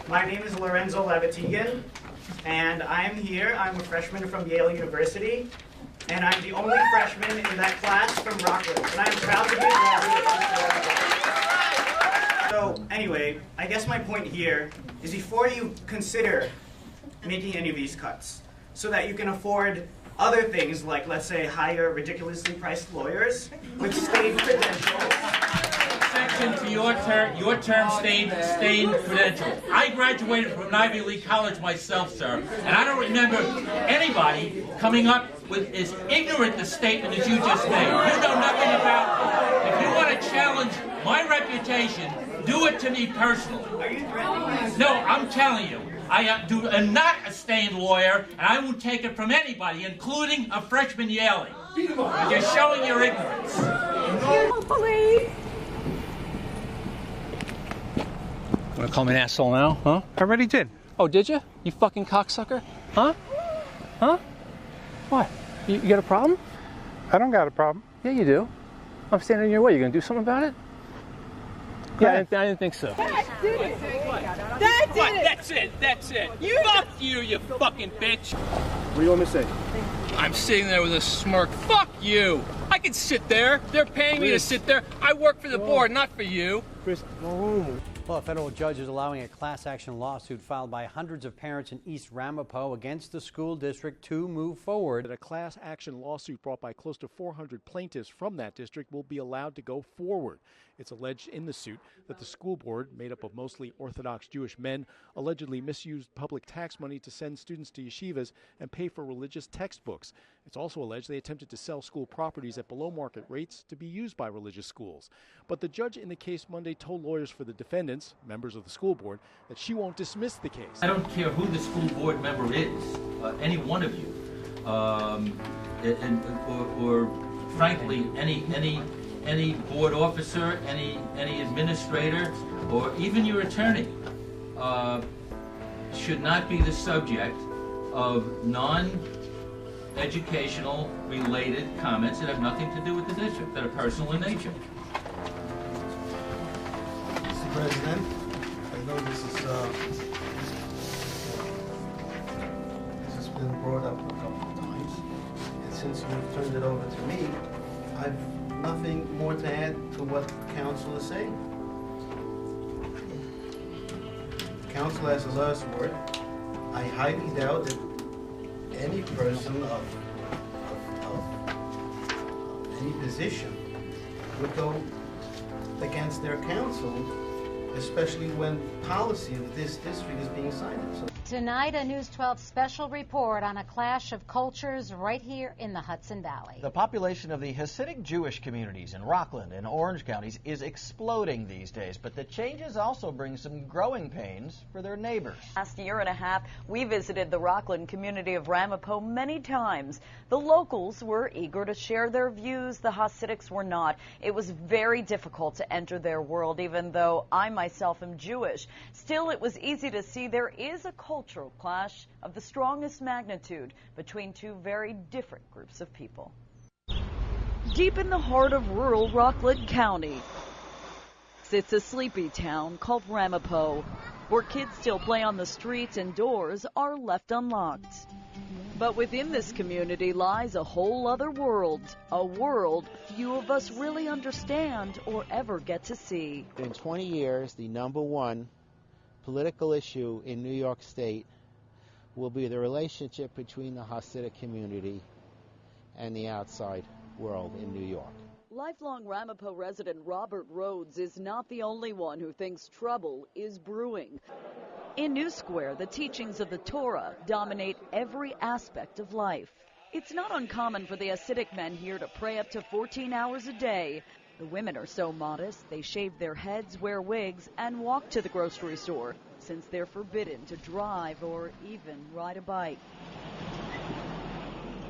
My name is Lorenzo Levitigan, and I'm here. I'm a freshman from Yale University, and I'm the only freshman in that class from Rockland, and I'm proud to be a graduate. So anyway, I guess my point here is before you consider making any of these cuts, so that you can afford other things like, let's say, hire ridiculously priced lawyers with state credentials. To your term stain credential. I graduated from an Ivy League college myself, sir, and I don't remember anybody coming up with as ignorant a statement as you just made. You know nothing about it. If you want to challenge my reputation, do it to me personally. Are you threatening? No, I'm telling you. I am not a stained lawyer, and I won't take it from anybody, including a freshman Yalie. You're showing your ignorance. Police! Want to call me an asshole now, huh? I already did. Oh, did you? You fucking cocksucker? Huh? Huh? What? You got a problem? I don't got a problem. Yeah, you do. I'm standing in your way. You gonna do something about it? Yeah, I didn't think so. That's it! That's it. Fuck you, you fucking bitch. What do you want me to say? I'm sitting there with a smirk. Fuck you. I can sit there. They're paying me to sit there. I work for the board, not for you. Chris, go home. Well, a federal judge is allowing a class action lawsuit filed by hundreds of parents in East Ramapo against the school district to move forward. A class action lawsuit brought by close to 400 plaintiffs from that district will be allowed to go forward. It's alleged in the suit that the school board, made up of mostly Orthodox Jewish men, allegedly misused public tax money to send students to yeshivas and pay for religious textbooks. It's also alleged they attempted to sell school properties at below market rates to be used by religious schools. But the judge in the case Monday told lawyers for the defendants, members of the school board, that she won't dismiss the case. I don't care who the school board member is, any one of you, or frankly, any board officer, any administrator, or even your attorney, should not be the subject of non-educational related comments that have nothing to do with the district, that are personal in nature. Mr. President, I know this has been brought up a couple of times, and since you've turned it over to me, I've nothing more to add to what counsel is saying. Counsel has the last word. I highly doubt that any person of any position would go against their counsel, especially when policy of this district is being cited. So tonight, a News 12 special report on a clash of cultures right here in the Hudson Valley. The population of the Hasidic Jewish communities in Rockland and Orange counties is exploding these days, but the changes also bring some growing pains for their neighbors. Last year and a half, we visited the Rockland community of Ramapo many times. The locals were eager to share their views. The Hasidics were not. It was very difficult to enter their world, even though I myself am Jewish. Still, it was easy to see there is a cultural clash of the strongest magnitude between two very different groups of people. Deep in the heart of rural Rockland County sits a sleepy town called Ramapo, where kids still play on the streets and doors are left unlocked. But within this community lies a whole other world, a world few of us really understand or ever get to see. In 20 years, the #1 political issue in New York State will be the relationship between the Hasidic community and the outside world in New York. Lifelong Ramapo resident Robert Rhodes is not the only one who thinks trouble is brewing. In New Square, the teachings of the Torah dominate every aspect of life. It's not uncommon for the Hasidic men here to pray up to 14 hours a day. The women are so modest, they shave their heads, wear wigs, and walk to the grocery store, since they're forbidden to drive or even ride a bike.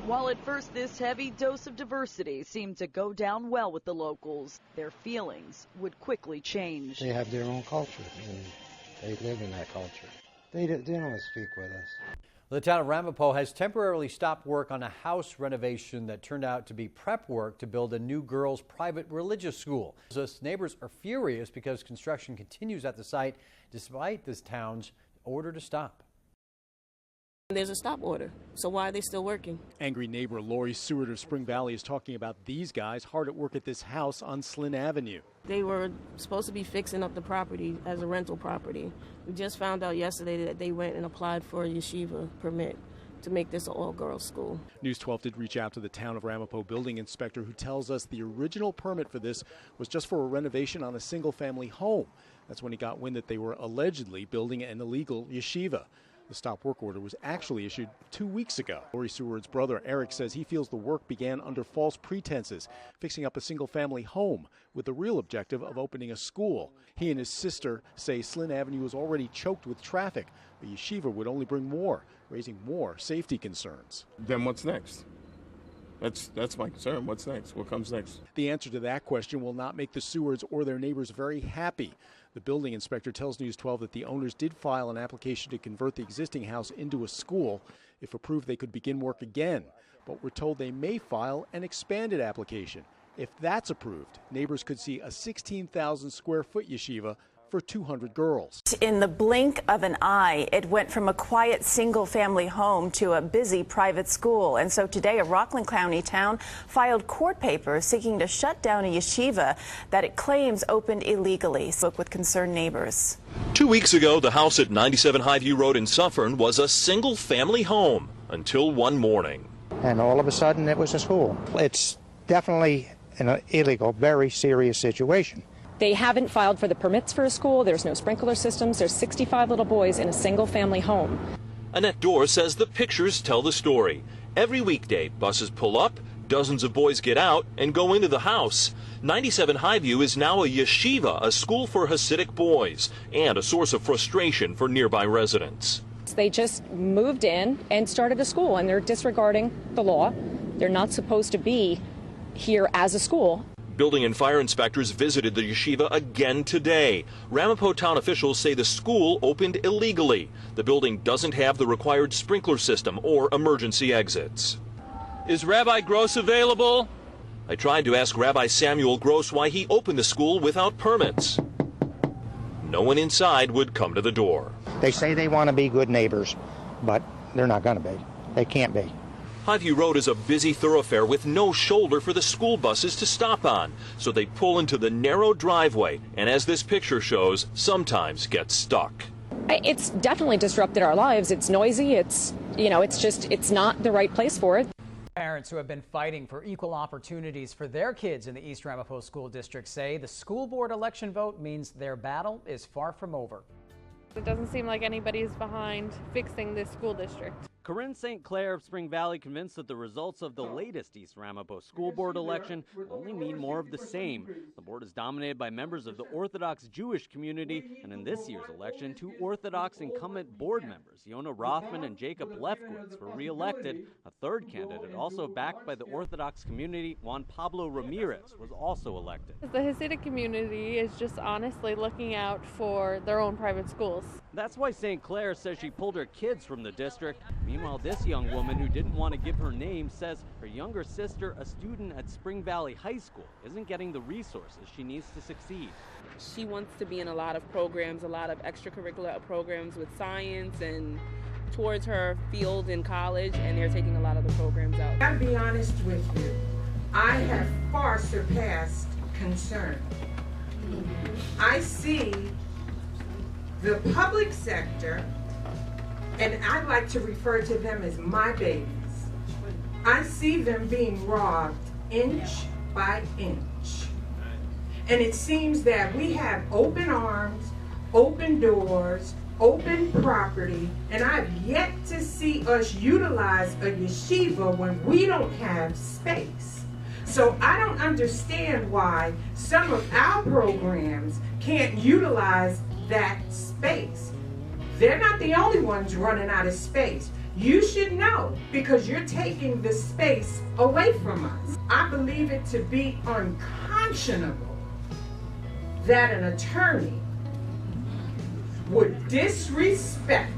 While at first this heavy dose of diversity seemed to go down well with the locals, their feelings would quickly change. They have their own culture, and they live in that culture. They don't want to speak with us. The town of Ramapo has temporarily stopped work on a house renovation that turned out to be prep work to build a new girls' private religious school. Thus, neighbors are furious because construction continues at the site despite this town's order to stop. There's a stop order, so why are they still working? Angry neighbor Lori Seward of Spring Valley is talking about these guys hard at work at this house on Slynn Avenue. They were supposed to be fixing up the property as a rental property. We just found out yesterday that they went and applied for a yeshiva permit to make this an all-girls school. News 12 did reach out to the town of Ramapo building inspector, who tells us the original permit for this was just for a renovation on a single-family home. That's when he got wind that they were allegedly building an illegal yeshiva. The stop work order was actually issued 2 weeks ago. Lori Seward's brother, Eric, says he feels the work began under false pretenses, fixing up a single-family home with the real objective of opening a school. He and his sister say Slynn Avenue was already choked with traffic. The yeshiva would only bring more, raising more safety concerns. Then what's next? That's my concern. What's next? What comes next? The answer to that question will not make the Sewards or their neighbors very happy. The building inspector tells News 12 that the owners did file an application to convert the existing house into a school. If approved, they could begin work again. But we're told they may file an expanded application. If that's approved, neighbors could see a 16,000 square foot yeshiva for 200 girls. In the blink of an eye, it went from a quiet single-family home to a busy private school. And so today, a Rockland County town filed court papers seeking to shut down a yeshiva that it claims opened illegally. Spoke with concerned neighbors. 2 weeks ago, the house at 97 Highview Road in Suffern was a single-family home until one morning. And all of a sudden, it was a school. It's definitely an illegal, very serious situation. They haven't filed for the permits for a school. There's no sprinkler systems. There's 65 little boys in a single-family home. Annette Dorr says the pictures tell the story. Every weekday, buses pull up, dozens of boys get out and go into the house. 97 Highview is now a yeshiva, a school for Hasidic boys, and a source of frustration for nearby residents. They just moved in and started a school, and they're disregarding the law. They're not supposed to be here as a school. Building and fire inspectors visited the yeshiva again today. Ramapo town officials say the school opened illegally. The building doesn't have the required sprinkler system or emergency exits. Is Rabbi Gross available? I tried to ask Rabbi Samuel Gross why he opened the school without permits. No one inside would come to the door. They say they want to be good neighbors, but they're not going to be. They can't be. Highview Road is a busy thoroughfare with no shoulder for the school buses to stop on, so they pull into the narrow driveway and, as this picture shows, sometimes get stuck. It's definitely disrupted our lives. It's noisy. It's not the right place for it. Parents who have been fighting for equal opportunities for their kids in the East Ramapo School District say the school board election vote means their battle is far from over. It doesn't seem like anybody's behind fixing this school district. Corinne St. Clair of Spring Valley convinced that the results of the latest East Ramapo School Board election only mean more of the same. The board is dominated by members of the Orthodox Jewish community, and in this year's election, 2 Orthodox incumbent board members, Yona Rothman and Jacob Lefkowitz, were re-elected. A third candidate, also backed by the Orthodox community, Juan Pablo Ramirez, was also elected. The Hasidic community is just honestly looking out for their own private schools. That's why St. Clair says she pulled her kids from the district. Meanwhile, this young woman, who didn't want to give her name, says her younger sister, a student at Spring Valley High School, isn't getting the resources she needs to succeed. She wants to be in a lot of programs, a lot of extracurricular programs with science and towards her field in college, and they're taking a lot of the programs out. I'll be honest with you, I have far surpassed concern. I see the public sector, and I like to refer to them as my babies. I see them being robbed inch by inch. And it seems that we have open arms, open doors, open property, and I've yet to see us utilize a yeshiva when we don't have space. So I don't understand why some of our programs can't utilize that space. They're not the only ones running out of space. You should know, because you're taking the space away from us. I believe it to be unconscionable that an attorney would disrespect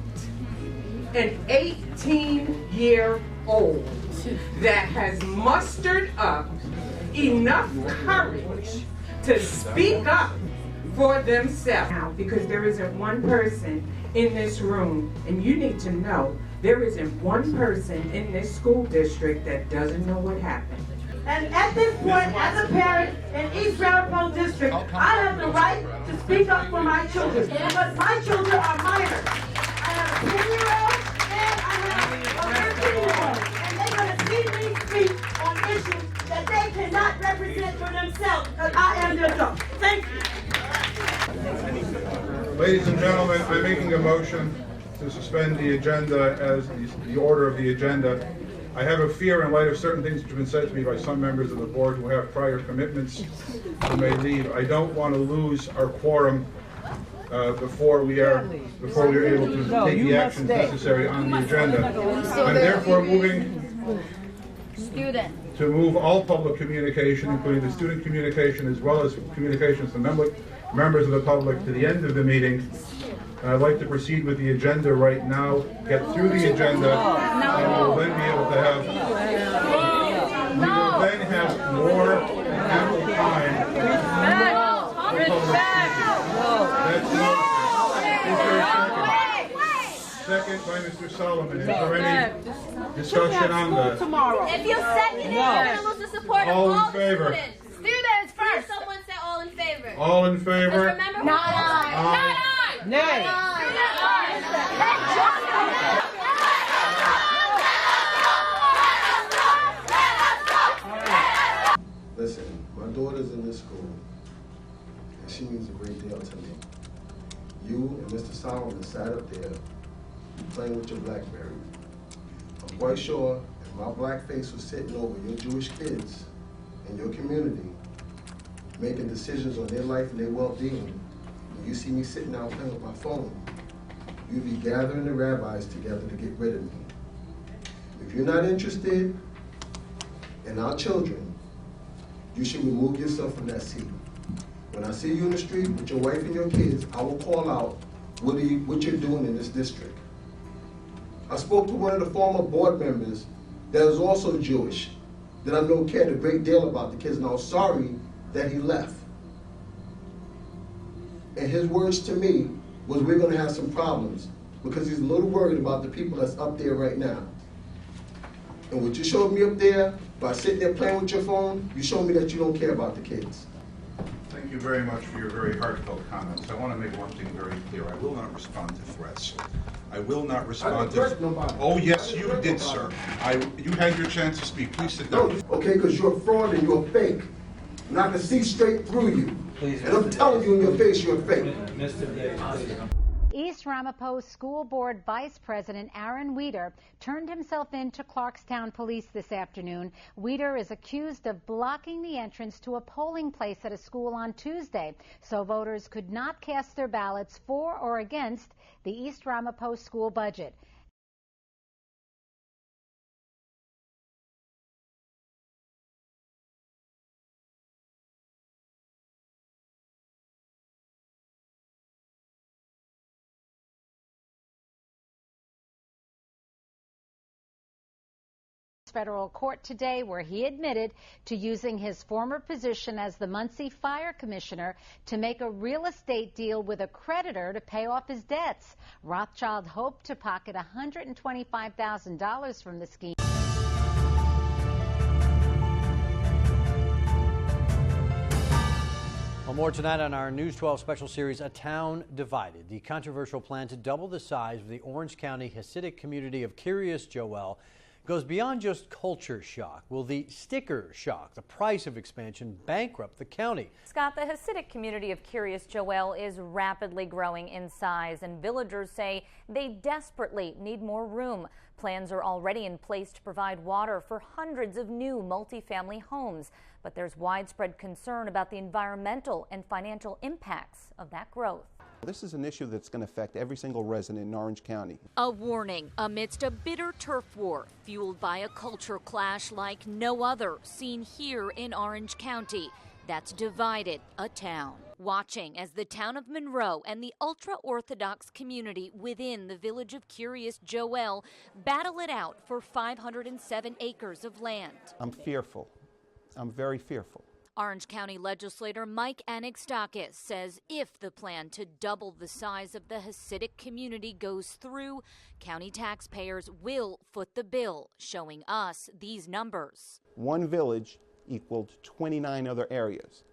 an 18-year-old that has mustered up enough courage to speak up for themselves. Because there isn't one person in this room, and you need to know, there isn't one person in this school district that doesn't know what happened. And at this point, as a parent in East Ramapo District, I have the right to speak up for my children, because my children are minors. I have a 10-year-old and I have a 13-year-old, and they're going to see me speak on issues that they cannot represent for themselves, because I am their adult. Thank you. Ladies and gentlemen, I'm making a motion to suspend the agenda as the order of the agenda. I have a fear, in light of certain things which have been said to me by some members of the board who have prior commitments who may leave. I don't want to lose our quorum before we are able to take the actions necessary on the agenda. I'm therefore moving to move all public communication, including the student communication as well as communications to members of the public, to the end of the meeting. And I'd like to proceed with the agenda right now, get through the agenda, and we'll then be able to have, more ample time for public speaking. That's second by Mr. Solomon. Is there any discussion on that? If you second it, you're going to lose the support of all in favor? students. Students first. Someone say all in favor. All in favor? Remember, not aye. Nay. Listen, my daughter's in this school, and she means a great deal to me. You and Mr. Solomon sat up there playing with your BlackBerry. I'm quite sure if my black face was sitting over your Jewish kids in your community, making decisions on their life and their well-being, and you see me sitting out playing with my phone, you'd be gathering the rabbis together to get rid of me. If you're not interested in our children, you should remove yourself from that seat. When I see you in the street with your wife and your kids, I will call out what you're doing in this district. I spoke to one of the former board members that is also Jewish, that I know cared a great deal about the kids, and I was sorry that he left. And his words to me was, we're going to have some problems, because he's a little worried about the people that's up there right now. And what you showed me up there, by sitting there playing with your phone, you showed me that you don't care about the kids. Thank you very much for your very heartfelt comments. I want to make one thing very clear. I will not respond to threats. I will not respond to... Oh, yes, you did, sir. You had your chance to speak. Please sit down. No, okay, because you're a fraud and you're fake. And I can see straight through you. Please, and I'm telling you in your face, you're fake. Mr. Daze. East Ramapo School Board Vice President Aaron Weeder turned himself in to Clarkstown Police this afternoon. Weeder is accused of blocking the entrance to a polling place at a school on Tuesday, so voters could not cast their ballots for or against the East Ramapo school budget. Federal court today, where he admitted to using his former position as the Muncie Fire Commissioner to make a real estate deal with a creditor to pay off his debts. Rothschild hoped to pocket $125,000 from the scheme. Well, more tonight on our News 12 special series, A Town Divided. The controversial plan to double the size of the Orange County Hasidic community of Kiryas Joel goes beyond just culture shock. Will the sticker shock, the price of expansion, bankrupt the county? Scott, the Hasidic community of Kiryas Joel is rapidly growing in size, and villagers say they desperately need more room. Plans are already in place to provide water for hundreds of new multifamily homes, but there's widespread concern about the environmental and financial impacts of that growth. This is an issue that's going to affect every single resident in Orange County. A warning amidst a bitter turf war fueled by a culture clash like no other seen here in Orange County that's divided a town. watching as the town of Monroe and the ultra-Orthodox community within the village of Curious Joel battle it out for 507 acres of land. I'm fearful. I'm very fearful. Orange County legislator Mike Anextakis says if the plan to double the size of the Hasidic community goes through, county taxpayers will foot the bill, showing us these numbers. One village equaled 29 other areas.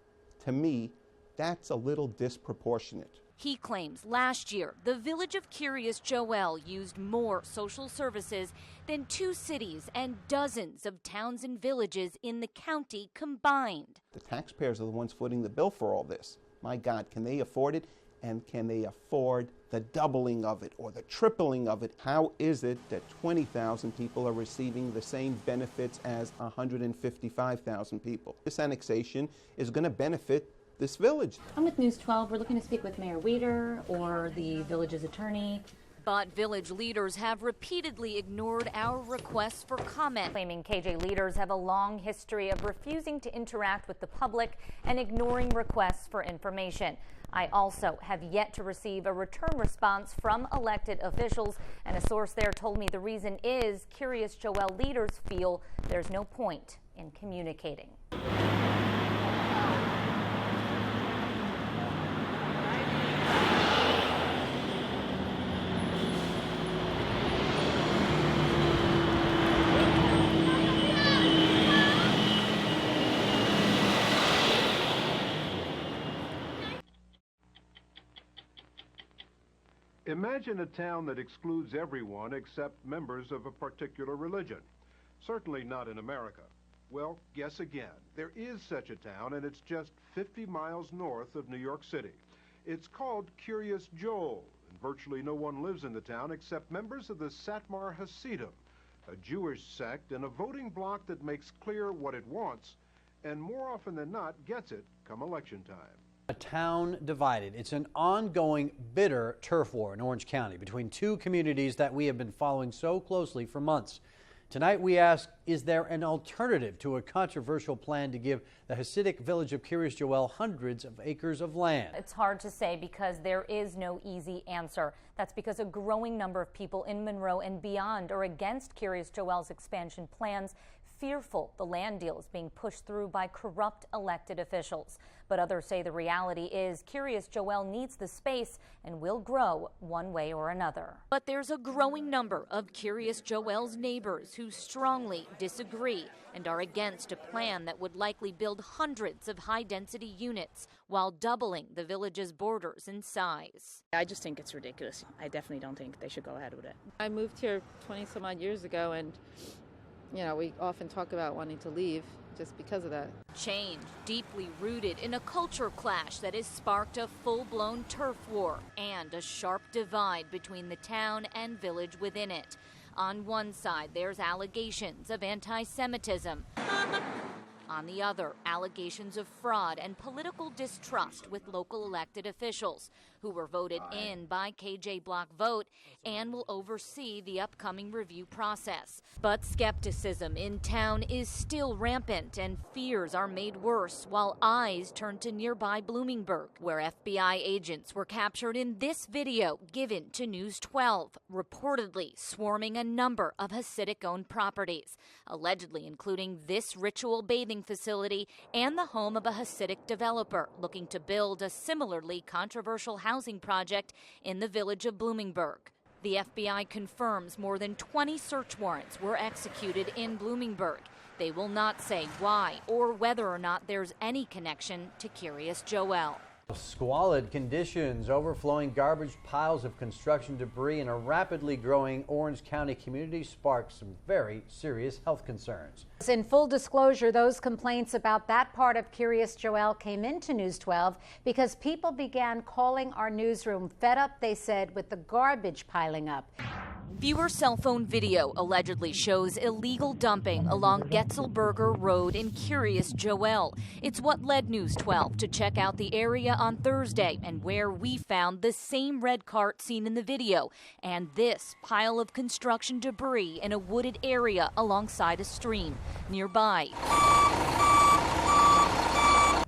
To me, that's a little disproportionate. He claims last year the village of Curious Joel used more social services than 2 cities and dozens of towns and villages in the county combined. The taxpayers are the ones footing the bill for all this. My God, can they afford it? And can they afford the doubling of it or the tripling of it? How is it that 20,000 people are receiving the same benefits as 155,000 people? This annexation is going to benefit this village. I'm with News 12. We're looking to speak with Mayor Weeder or the village's attorney. But village leaders have repeatedly ignored our requests for comment, claiming KJ leaders have a long history of refusing to interact with the public and ignoring requests for information. I also have yet to receive a return response from elected officials, and a source there told me the reason is Curious Joel leaders feel there's no point in communicating. Imagine a town that excludes everyone except members of a particular religion. Certainly not in America. Well, guess again. There is such a town, and it's just 50 miles north of New York City. It's called Curious Joel, and virtually no one lives in the town except members of the Satmar Hasidim, a Jewish sect and a voting bloc that makes clear what it wants, and more often than not gets it come election time. A town divided. It's an ongoing, bitter turf war in Orange County between 2 communities that we have been following so closely for months. Tonight we ask, is there an alternative to a controversial plan to give the Hasidic village of Curious Joel hundreds of acres of land? It's hard to say because there is no easy answer. That's because a growing number of people in Monroe and beyond are against Curious Joel's expansion plans, fearful the land deal is being pushed through by corrupt elected officials. But others say the reality is Curious Joel needs the space and will grow one way or another. But there's a growing number of Curious Joel's neighbors who strongly disagree and are against a plan that would likely build hundreds of high-density units while doubling the village's borders in size. I just think it's ridiculous. I definitely don't think they should go ahead with it. I moved here 20 some odd years ago, and you know, we often talk about wanting to leave just because of that. Change deeply rooted in a culture clash that has sparked a full-blown turf war and a sharp divide between the town and village within it. On one side, there's allegations of anti-Semitism. On the other, allegations of fraud and political distrust with local elected officials who were voted in by KJ block vote and will oversee the upcoming review process. But skepticism in town is still rampant and fears are made worse while eyes turn to nearby Bloomingburg, where FBI agents were captured in this video given to News 12, reportedly swarming a number of Hasidic-owned properties, allegedly including this ritual bathing facility and the home of a Hasidic developer looking to build a similarly controversial housing project in the village of Bloomingburg. The FBI confirms more than 20 search warrants were executed in Bloomingburg. They will not say why or whether or not there's any connection to Curious Joel. Squalid conditions, overflowing garbage piles of construction debris, and a rapidly growing Orange County community sparked some very serious health concerns. In full disclosure, those complaints about that part of Curious Joel came into News 12 because people began calling our newsroom fed up, they said, with the garbage piling up. Viewer cell phone video allegedly shows illegal dumping along Getzelberger Road in Curious Joel. It's what led News 12 to check out the area on Thursday and where we found the same red cart seen in the video and this pile of construction debris in a wooded area alongside a stream nearby.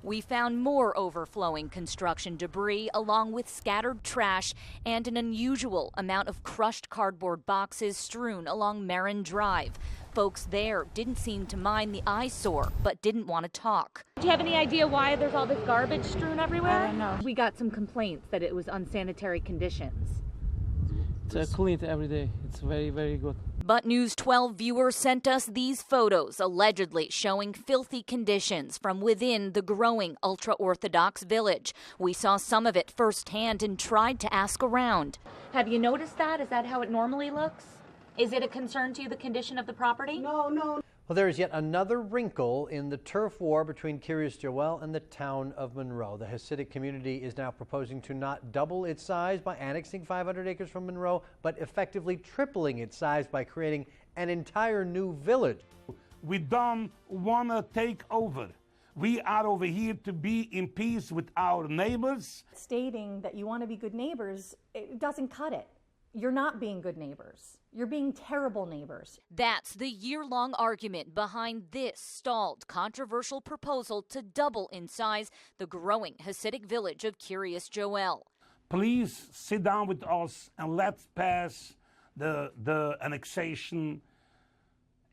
We found more overflowing construction debris along with scattered trash and an unusual amount of crushed cardboard boxes strewn along Marin Drive. Folks there didn't seem to mind the eyesore, but didn't want to talk. Do you have any idea why there's all this garbage strewn everywhere? I don't know. We got some complaints that it was unsanitary conditions. It's cleaned every day. It's very, very good. But News 12 viewers sent us these photos allegedly showing filthy conditions from within the growing ultra-Orthodox village. We saw some of it firsthand and tried to ask around. Have you noticed that? Is that how it normally looks? Is it a concern to you, the condition of the property? No. Well, there is yet another wrinkle in the turf war between Kiryas Joel and the town of Monroe. The Hasidic community is now proposing to not double its size by annexing 500 acres from Monroe, but effectively tripling its size by creating an entire new village. We don't want to take over. We are over here to be in peace with our neighbors. Stating that you want to be good neighbors, it doesn't cut it. You're not being good neighbors. You're being terrible neighbors. That's the year-long argument behind this stalled, controversial proposal to double in size the growing Hasidic village of Kiryas Joel. Please sit down with us and let's pass the annexation.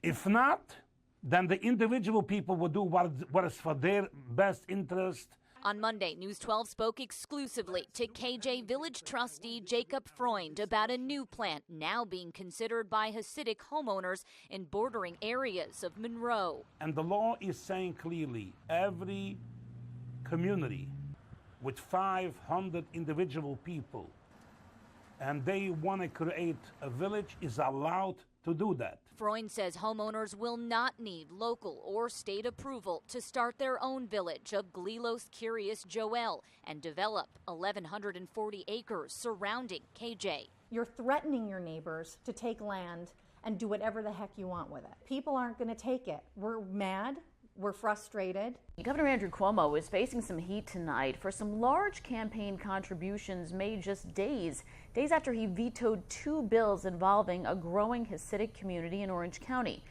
If not, then the individual people will do what is for their best interest. On Monday, News 12 spoke exclusively to KJ Village trustee Jacob Freund about a new plan now being considered by Hasidic homeowners in bordering areas of Monroe. And the law is saying clearly, every community with 500 individual people, and they want to create a village, is allowed to do that. Freund says homeowners will not need local or state approval to start their own village of Glilos Kiryas Joel and develop 1,140 acres surrounding KJ. You're threatening your neighbors to take land and do whatever the heck you want with it. People aren't going to take it. We're mad. We're frustrated. Governor Andrew Cuomo is facing some heat tonight for some large campaign contributions made just days after he vetoed 2 bills involving a growing Hasidic community in Orange County.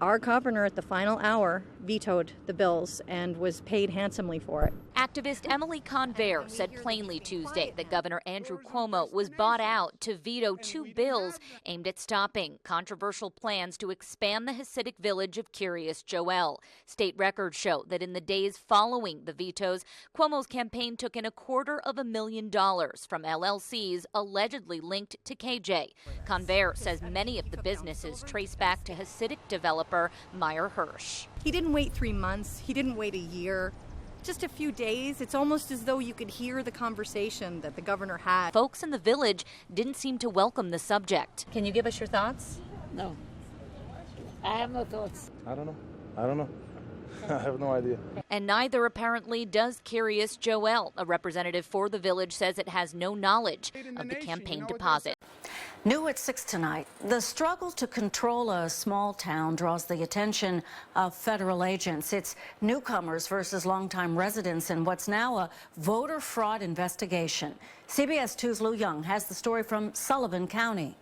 Our governor at the final hour vetoed the bills and was paid handsomely for it. Activist Emily Convair said plainly Tuesday that Governor Andrew Cuomo was bought out to veto 2 bills aimed at stopping controversial plans to expand the Hasidic village of Kiryas Joel. State records show that in the days following the vetoes, Cuomo's campaign took in $250,000 from LLCs allegedly linked to KJ. Convair says many of the businesses trace back to Hasidic developer Meyer Hirsch. He didn't wait 3 months. He didn't wait a year. Just a few days. It's almost as though you could hear the conversation that the governor had. Folks in the village didn't seem to welcome the subject. Can you give us your thoughts? No. I have no thoughts. I don't know. I have no idea. And neither apparently does Kiryas Joel. A representative for the village says it has no knowledge of the campaign deposit. New at 6 tonight, the struggle to control a small town draws the attention of federal agents. It's newcomers versus longtime residents in what's now a voter fraud investigation. CBS 2's Lou Young has the story from Sullivan County.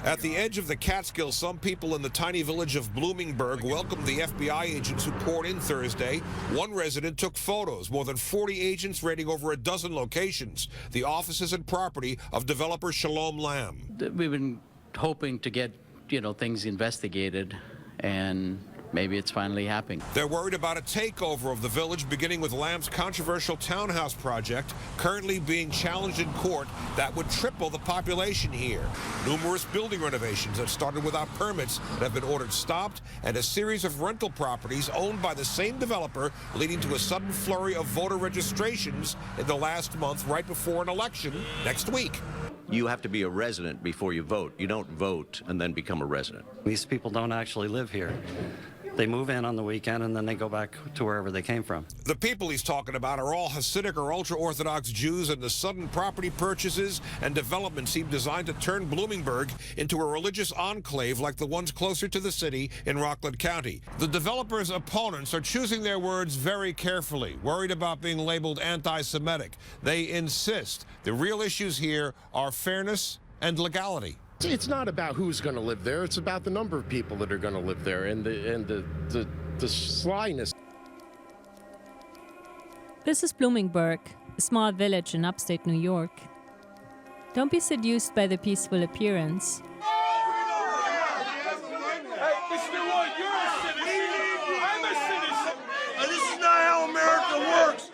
At the edge of the Catskills, some people in the tiny village of Bloomingburg welcomed the FBI agents who poured in Thursday. One resident took photos, more than 40 agents raiding over a dozen locations, the offices and property of developer Shalom Lamb. We've been hoping to get, things investigated, and maybe it's finally happening. They're worried about a takeover of the village, beginning with Lamb's controversial townhouse project, currently being challenged in court, that would triple the population here. Numerous building renovations that started without permits that have been ordered stopped, and a series of rental properties owned by the same developer, leading to a sudden flurry of voter registrations in the last month, right before an election next week. You have to be a resident before you vote. You don't vote and then become a resident. These people don't actually live here. They move in on the weekend and then they go back to wherever they came from. The people he's talking about are all Hasidic or ultra-Orthodox Jews, and the sudden property purchases and development seem designed to turn Bloomingburg into a religious enclave like the ones closer to the city in Rockland County. The developers' opponents are choosing their words very carefully, worried about being labeled anti-Semitic. They insist the real issues here are fairness and legality. It's not about who's going to live there. It's about the number of people that are going to live there and the slyness. This is Bloomingburg, a small village in upstate New York. Don't be seduced by the peaceful appearance. Hey, Mr. White, you're a citizen. I'm a citizen. This is not how America works.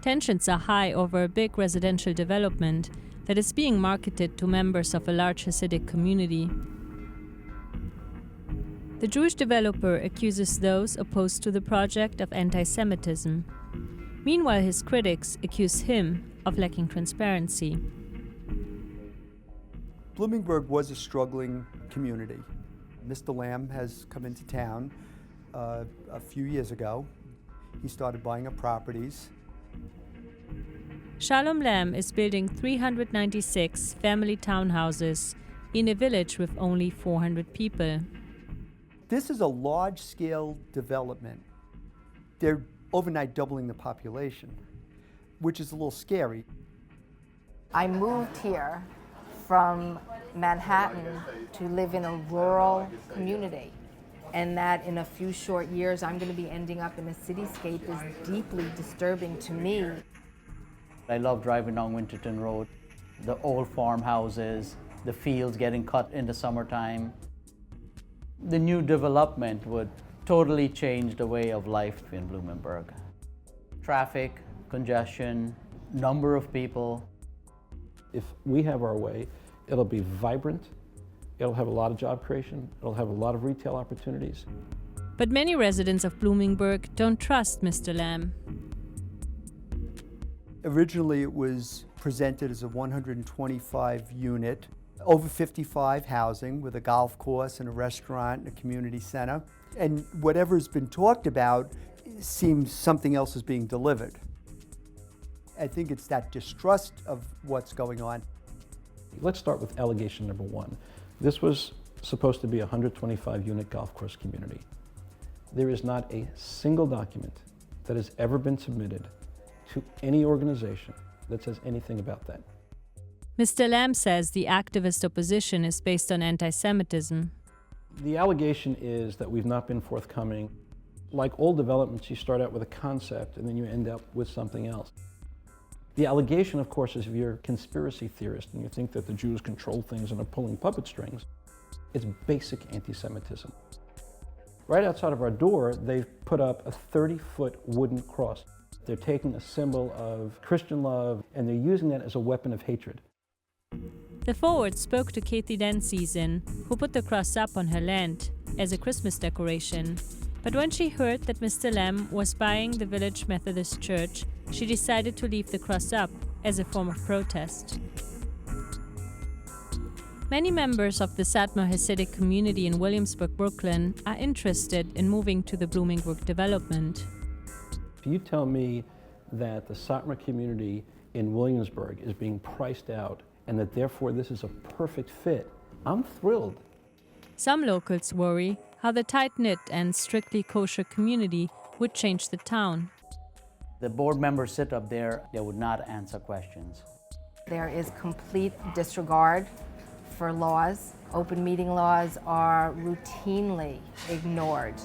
Tensions are high over a big residential development that is being marketed to members of a large Hasidic community. The Jewish developer accuses those opposed to the project of anti-Semitism. Meanwhile, his critics accuse him of lacking transparency. Bloomingburg was a struggling community. Mr. Lamb has come into town a few years ago. He started buying up properties. Shalom Lamb is building 396 family townhouses in a village with only 400 people. This is a large-scale development. They're overnight doubling the population, which is a little scary. I moved here from Manhattan to live in a rural community, and that in a few short years I'm going to be ending up in a cityscape is deeply disturbing to me. I love driving down Winterton Road, the old farmhouses, the fields getting cut in the summertime. The new development would totally change the way of life in Bloomingburg. Traffic, congestion, number of people. If we have our way, it'll be vibrant, it'll have a lot of job creation, it'll have a lot of retail opportunities. But many residents of Bloomingburg don't trust Mr. Lamb. Originally, it was presented as a 125-unit, over 55 housing with a golf course and a restaurant and a community center. And whatever's been talked about seems something else is being delivered. I think it's that distrust of what's going on. Let's start with allegation number one. This was supposed to be a 125-unit golf course community. There is not a single document that has ever been submitted to any organization that says anything about that. Mr. Lamb says the activist opposition is based on anti-Semitism. The allegation is that we've not been forthcoming. Like all developments, you start out with a concept and then you end up with something else. The allegation, of course, is if you're a conspiracy theorist and you think that the Jews control things and are pulling puppet strings, it's basic anti-Semitism. Right outside of our door, they've put up a 30-foot wooden cross. They're taking a symbol of Christian love and they're using that as a weapon of hatred. The forward spoke to Kathy Denseason, who put the cross up on her land as a Christmas decoration. But when she heard that Mr. Lamb was buying the village Methodist church, she decided to leave the cross up as a form of protest. Many members of the Satmar Hasidic community in Williamsburg, Brooklyn, are interested in moving to the Bloomingburg development. If you tell me that the Satmar community in Williamsburg is being priced out and that therefore this is a perfect fit, I'm thrilled. Some locals worry how the tight-knit and strictly kosher community would change the town. The board members sit up there, they would not answer questions. There is complete disregard for laws. Open meeting laws are routinely ignored.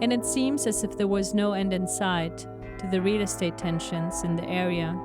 And it seems as if there was no end in sight to the real estate tensions in the area.